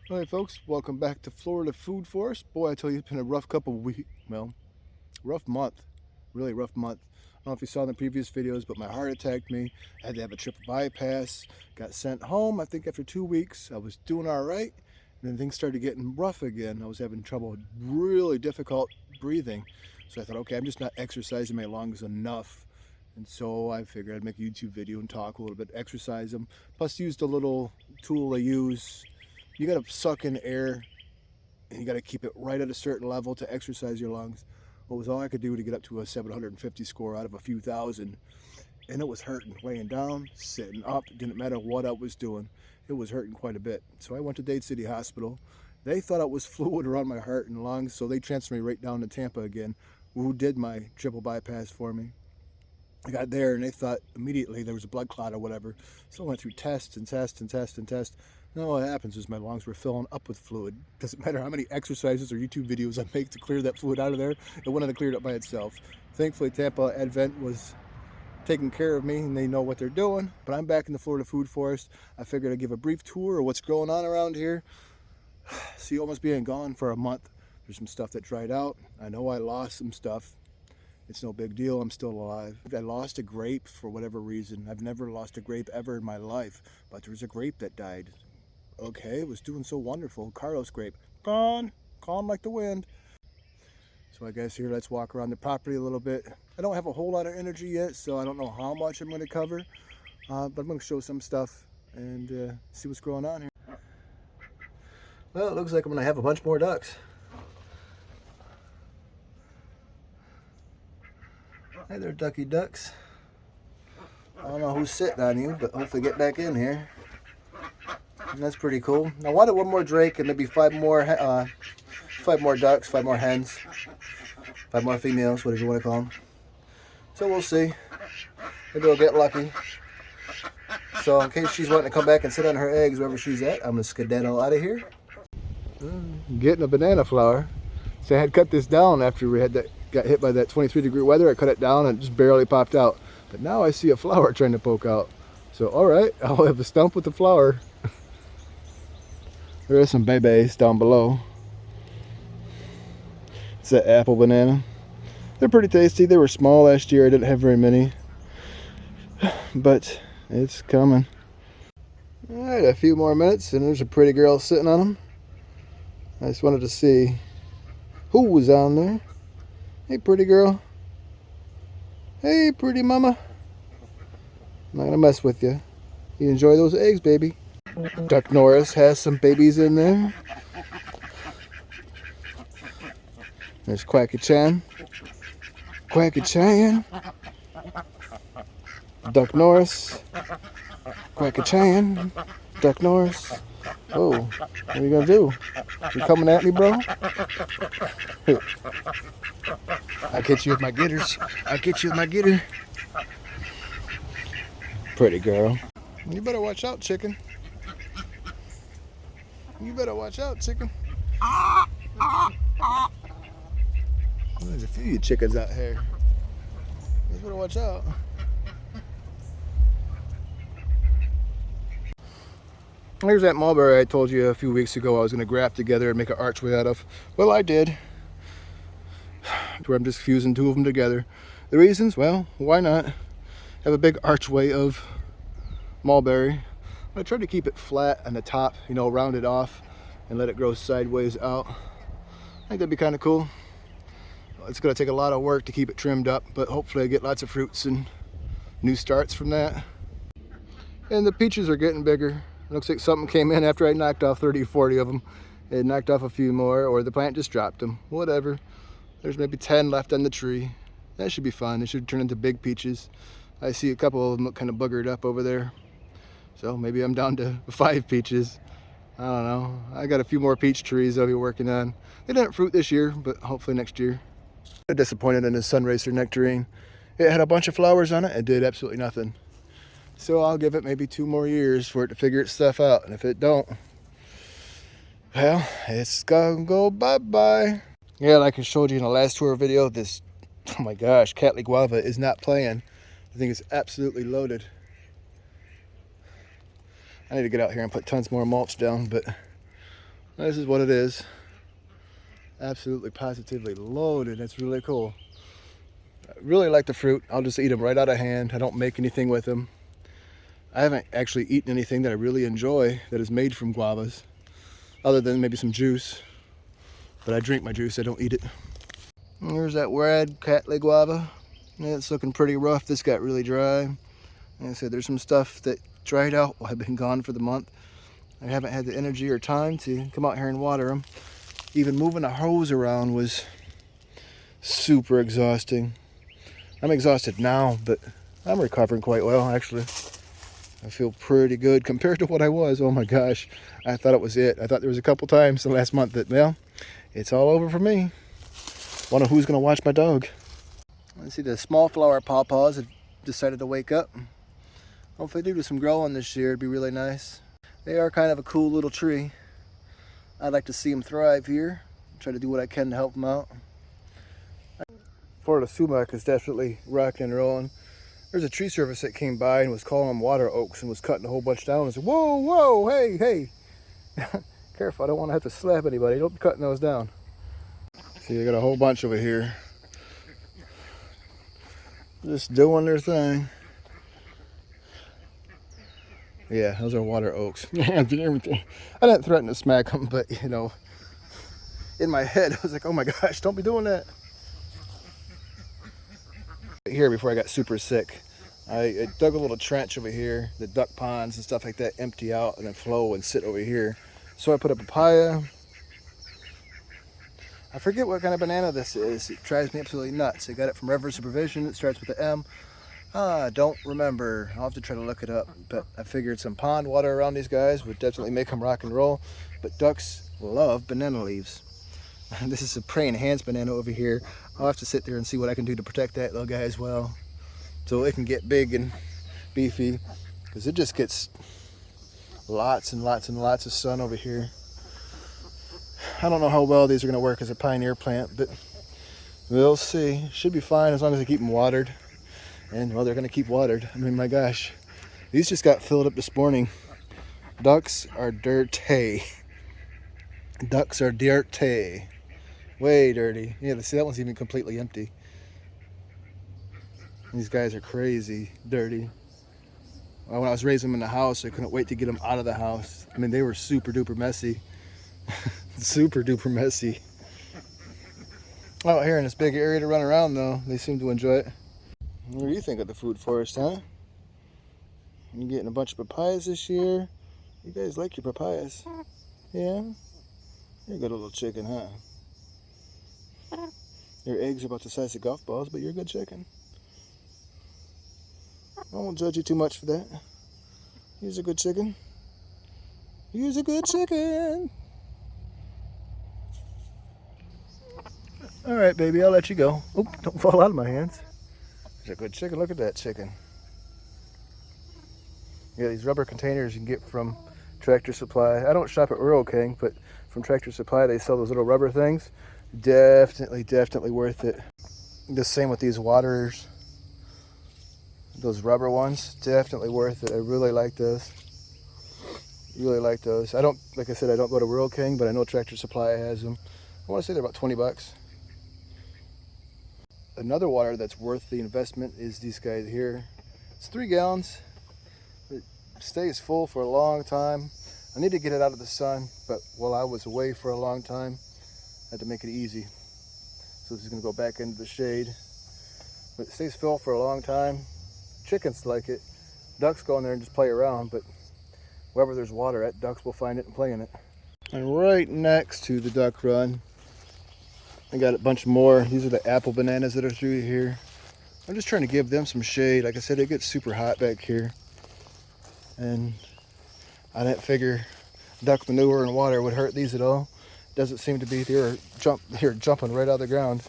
Hi folks, welcome back to Florida Food Forest. Boy, I tell you, it's been a rough couple of weeks, well, rough month, really rough month. I don't know if you saw in the previous videos, but my heart attacked me. I had to have a triple bypass, got sent home. I think after 2 weeks, I was doing all right. And then things started getting rough again. I was having trouble, really difficult breathing. So I thought, okay, I'm just not exercising my lungs enough. And so I figured I'd make a YouTube video and talk a little bit, exercise them. Plus used a little tool I use. You gotta suck in air and you gotta keep it right at a certain level to exercise your lungs. What was all I could do to get up to a 750 score out of a few thousand. And it was hurting, laying down, sitting up, didn't matter what I was doing. It was hurting quite a bit. So I went to Dade City Hospital. They thought it was fluid around my heart and lungs, so they transferred me right down to Tampa again, who did my triple bypass for me. I got there and they thought immediately there was a blood clot or whatever. So I went through tests and tests and tests and tests. And what happens is my lungs were filling up with fluid. Doesn't matter how many exercises or YouTube videos I make to clear that fluid out of there, it wouldn't have cleared up by itself. Thankfully, Tampa Advent was taking care of me and they know what they're doing. But I'm back in the Florida Food Forest. I figured I'd give a brief tour of what's going on around here. See, almost being gone for a month. There's some stuff that dried out. I know I lost some stuff. It's no big deal, I'm still alive. I lost a grape for whatever reason. I've never lost a grape ever in my life, but there was a grape that died. Okay, it was doing so wonderful. Carlos grape, gone like the wind. So I guess here, let's walk around the property a little bit. I don't have a whole lot of energy yet, so I don't know how much I'm gonna cover, but I'm gonna show some stuff and see what's going on here. Well, it looks like I'm gonna have a bunch more ducks. Hey there, ducky ducks. I don't know who's sitting on you, but hopefully get back in here. And that's pretty cool. I wanted one more drake and maybe five more ducks, 5 more hens, 5 more females, whatever you want to call them. So we'll see. Maybe we'll get lucky. So in case she's wanting to come back and sit on her eggs wherever she's at, I'm gonna skedaddle out of here. Getting a banana flower. So I had cut this down after we had got hit by that 23-degree weather. I cut it down and it just barely popped out. But now I see a flower trying to poke out. So all right, I'll have a stump with the flower. There are some babies down below. It's that apple banana. They're pretty tasty. They were small last year. I didn't have very many. But it's coming. All right, a few more minutes and there's a pretty girl sitting on them. I just wanted to see who was on there. Hey, pretty girl. Hey, pretty mama. I'm not gonna mess with you. You enjoy those eggs, baby. Duck Norris has some babies in there. There's Quacky-chan. Quacky-chan. Duck Norris. Quacky-chan. Duck Norris. Oh, what are you gonna do? You coming at me, bro? I'll get you with my getters. I'll get you with my getter. Pretty girl. You better watch out, chicken. You better watch out, chicken. There's a few of you chickens out here. You better watch out. Here's that mulberry I told you a few weeks ago I was going to graft together and make an archway out of. Well, I did. Where I'm just fusing 2 of them together. The reasons? Well, why not? Have a big archway of mulberry. I tried to keep it flat on the top, you know, round it off and let it grow sideways out. I think that'd be kind of cool. It's going to take a lot of work to keep it trimmed up, but hopefully I get lots of fruits and new starts from that. And the peaches are getting bigger. It looks like something came in after I knocked off 30 or 40 of them. It knocked off a few more, or the plant just dropped them. Whatever. There's maybe 10 left on the tree. That should be fun. They should turn into big peaches. I see a couple of them look kind of buggered up over there. So maybe I'm down to 5 peaches. I don't know. I got a few more peach trees I'll be working on. They didn't fruit this year, but hopefully next year. I'm disappointed in the Sunracer nectarine. It had a bunch of flowers on it. It did absolutely nothing. So I'll give it maybe 2 more years for it to figure its stuff out. And if it don't, well, it's gonna go bye-bye. Yeah, like I showed you in the last tour video, this, oh my gosh, Cattleya guava is not playing. I think it's absolutely loaded. I need to get out here and put tons more mulch down, but This is what it is. Absolutely, positively loaded. That's really cool. I really like the fruit. I'll just eat them right out of hand. I don't make anything with them. I haven't actually eaten anything that I really enjoy that is made from guavas, other than maybe some juice. But I drink my juice, I don't eat it. And there's that red Cattleya guava. Yeah, it's looking pretty rough. This got really dry. Like I said, there's some stuff that dried out while I've been gone for the month. I haven't had the energy or time to come out here and water them. Even moving a hose around was super exhausting. I'm exhausted now, but I'm recovering quite well, actually. I feel pretty good compared to what I was. Oh my gosh, I thought it was it. I thought there was a couple times the last month that, well, it's all over for me. Wonder who's gonna watch my dog. Let's see, the small flower pawpaws have decided to wake up. Hopefully they do some growing this year. It'd be really nice. They are kind of a cool little tree. I'd like to see them thrive here. Try to do what I can to help them out. Florida sumac is definitely rocking and rolling. There's a tree service that came by and was calling them water oaks and was cutting a whole bunch down. I said, whoa, whoa, hey, hey. Careful, I don't want to have to slap anybody. Don't be cutting those down. See, I got a whole bunch over here. Just doing their thing. Yeah, those are water oaks. I didn't threaten to smack them, but you know, in my head, I was like, oh my gosh, don't be doing that. Here, before I got super sick, I dug a little trench over here. The duck ponds and stuff like that empty out and then flow and sit over here. So I put a papaya. I forget what kind of banana this is. It drives me absolutely nuts. I got it from River Supervision. It starts with an M. I don't remember. I'll have to try to look it up. But I figured some pond water around these guys would definitely make them rock and roll. But ducks love banana leaves. This is a prey enhanced banana over here. I'll have to sit there and see what I can do to protect that little guy as well, so it can get big and beefy, because it just gets lots and lots and lots of sun over here. I don't know how well these are going to work as a pioneer plant, but we'll see. Should be fine as long as I keep them watered. And well, they're going to keep watered. I mean, my gosh, these just got filled up this morning. Ducks are dirty. Ducks are dirty. Way dirty. Yeah, see, that one's even completely empty. These guys are crazy dirty. Well, when I was raising them in the house, I couldn't wait to get them out of the house. I mean, they were super duper messy. Super duper messy. Out here in this big area to run around, though, they seem to enjoy it. What do you think of the food forest, huh? You getting a bunch of papayas this year? You guys like your papayas? Yeah? You're a good little chicken, huh? Your eggs are about the size of golf balls, but you're a good chicken. I won't judge you too much for that. You're a good chicken. You're a good chicken. All right, baby, I'll let you go. Oop, don't fall out of my hands. You're a good chicken. Look at that chicken. Yeah, these rubber containers you can get from Tractor Supply. I don't shop at Rural King, but from Tractor Supply, they sell those little rubber things. Definitely worth it. The same with these waters. Those rubber ones, definitely worth it. I really like those. Really like those. I don't, like I said, I don't go to Rural King, but I know Tractor Supply has them. I want to say they're about 20 bucks. Another water that's worth the investment is these guys here. It's 3 gallons. It stays full for a long time. I need to get it out of the sun, but while I was away for a long time, I had to make it easy. So this is going to go back into the shade. But it stays full for a long time. Chickens like it. Ducks go in there and just play around, but wherever there's water at, ducks will find it and play in it. And right next to the duck run, I got a bunch more. These are the apple bananas that are through here. I'm just trying to give them some shade. Like I said, it gets super hot back here. And I didn't figure duck manure and water would hurt these at all. Doesn't seem to be. They're jumping right out of the ground.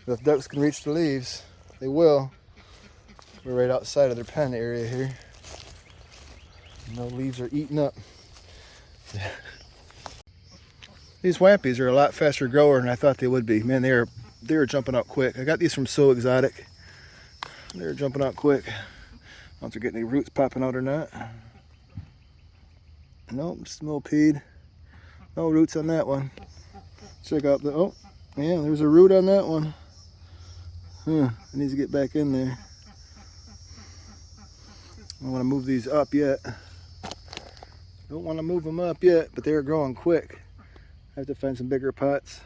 But if ducks can reach the leaves, they will. We're right outside of their pen area here. No leaves are eaten up. These wampies are a lot faster grower than I thought they would be. Man, they are jumping out quick. I got these from So Exotic. They're jumping out quick. I don't know if they're getting any roots popping out or not. Nope, just a millipede. No roots on that one. Check out the, oh, yeah, there's a root on that one. Huh, it needs to get back in there. I don't want to move these up yet. Don't want to move them up yet, but they're growing quick. I have to find some bigger pots.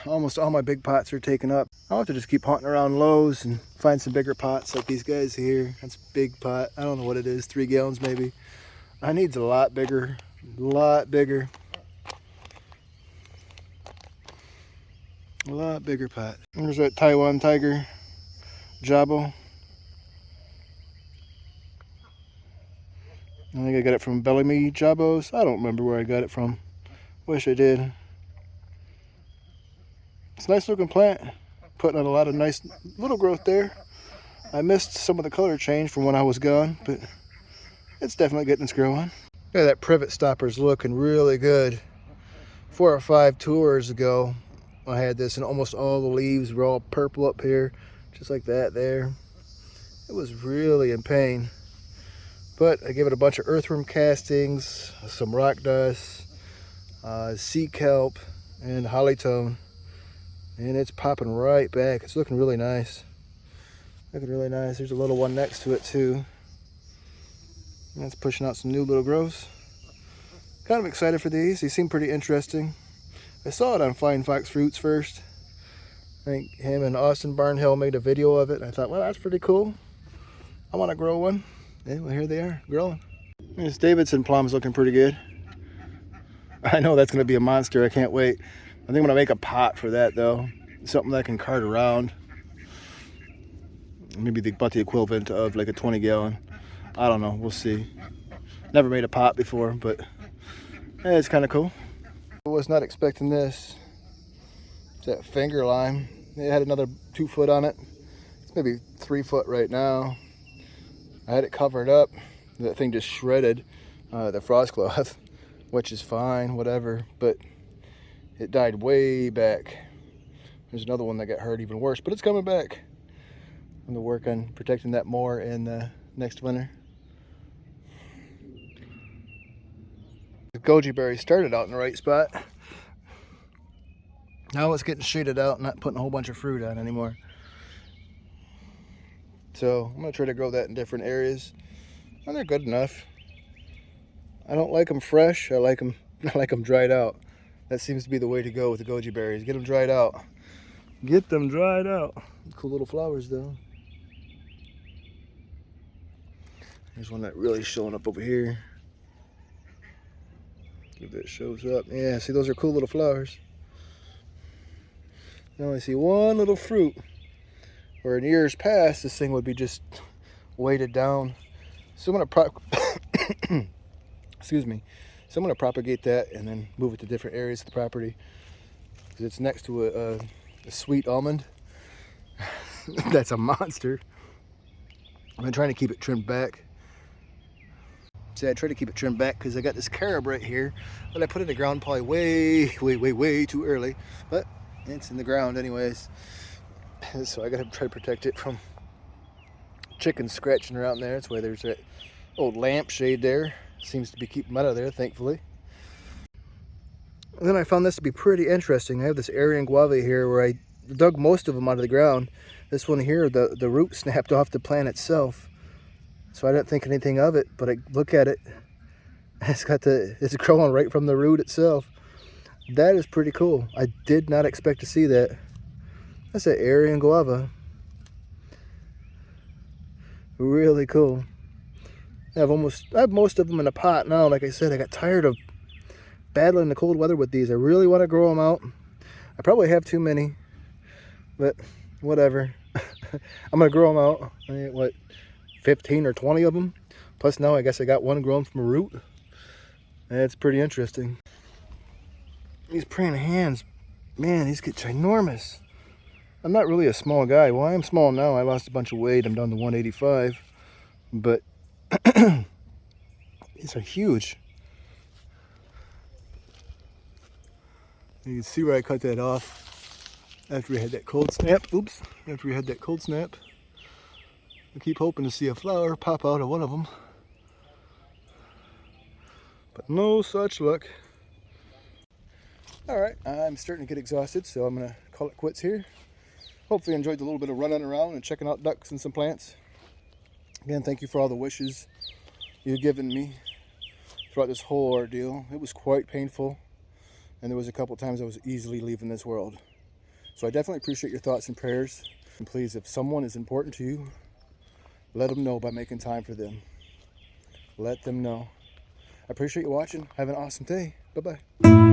Almost all my big pots are taken up. I'll have to just keep hunting around Lowe's and find some bigger pots like these guys here. That's a big pot. I don't know what it is, 3 gallons maybe. I need a lot bigger, a lot bigger. A lot bigger pot. There's that Taiwan Tiger Jabo. I think I got it from Bellamy Jabos. I don't remember where I got it from. Wish I did. It's a nice looking plant. Putting on a lot of nice little growth there. I missed some of the color change from when I was gone, but it's definitely getting its grow on. Yeah, that privet stopper's looking really good. 4 or 5 tours ago, I had this and almost all the leaves were all purple up here, just like that there. It was really in pain. But I gave it a bunch of earthworm castings, some rock dust, sea kelp, and hollytone. And it's popping right back. It's looking really nice. Looking really nice. There's a little one next to it too. And that's pushing out some new little growths. Kind of excited for these. They seem pretty interesting. I saw it on Flying Fox Fruits first. I think him and Austin Barnhill made a video of it. I thought, well, that's pretty cool. I want to grow one. Yeah, well, here they are, growing. This Davidson plum's looking pretty good. I know that's going to be a monster. I can't wait. I think I'm going to make a pot for that, though. Something that I can cart around. Maybe about the equivalent of like a 20 gallon. I don't know. We'll see. Never made a pot before, but yeah, it's kind of cool. I was not expecting this. It's that finger lime. It had another 2 foot on it. It's maybe 3 foot right now. I had it covered up. That thing just shredded the frost cloth, which is fine, whatever. But it died way back. There's another one that got hurt even worse, but it's coming back. I'm gonna work on protecting that more in next winter. The goji berry started out in the right spot. Now it's getting shaded out, not putting a whole bunch of fruit on anymore. So I'm gonna try to grow that in different areas. And they're good enough. I don't like them fresh. I like them dried out. That seems to be the way to go with the goji berries. Get them dried out. Get them dried out. Cool little flowers though. There's one that really showing up over here. If it shows up. Yeah, see, those are cool little flowers. I only see one little fruit. Where in years past, this thing would be just weighted down. So I'm gonna excuse me. So I'm gonna propagate that and then move it to different areas of the property. Because it's next to a sweet almond. That's a monster. I've been trying to keep it trimmed back. See, I try to keep it trimmed back because I got this carob right here that I put in the ground probably way too early. But it's in the ground anyways. So I gotta try to protect it from chickens scratching around there. That's why there's that old lampshade there. Seems to be keeping them out of there, thankfully. And then I found this to be pretty interesting. I have this Aryan guava here where I dug most of them out of the ground. This one here, the root snapped off the plant itself. So I didn't think anything of it, but I look at it. It's growing right from the root itself. That is pretty cool. I did not expect to see that. That's an Aryan guava. Really cool. I have most of them in a pot now. Like I said, I got tired of battling the cold weather with these. I really want to grow them out. I probably have too many, but whatever. I'm gonna grow them out. I mean, what, 15 or 20 of them? Plus now I guess I got one grown from a root. That's pretty interesting. These praying hands, man, these get ginormous. I'm not really a small guy. Well, I am small now. I lost a bunch of weight. I'm down to 185. But these are huge. You can see where I cut that off after we had that cold snap. Oops. After we had that cold snap. I keep hoping to see a flower pop out of one of them. but no such luck. All right, I'm starting to get exhausted, so I'm gonna call it quits here. Hopefully you enjoyed the little bit of running around and checking out ducks and some plants. Again, thank you for all the wishes you've given me throughout this whole ordeal. It was quite painful, and there was a couple times I was easily leaving this world. So I definitely appreciate your thoughts and prayers. And please, if someone is important to you, let them know by making time for them. Let them know. I appreciate you watching. Have an awesome day. Bye-bye.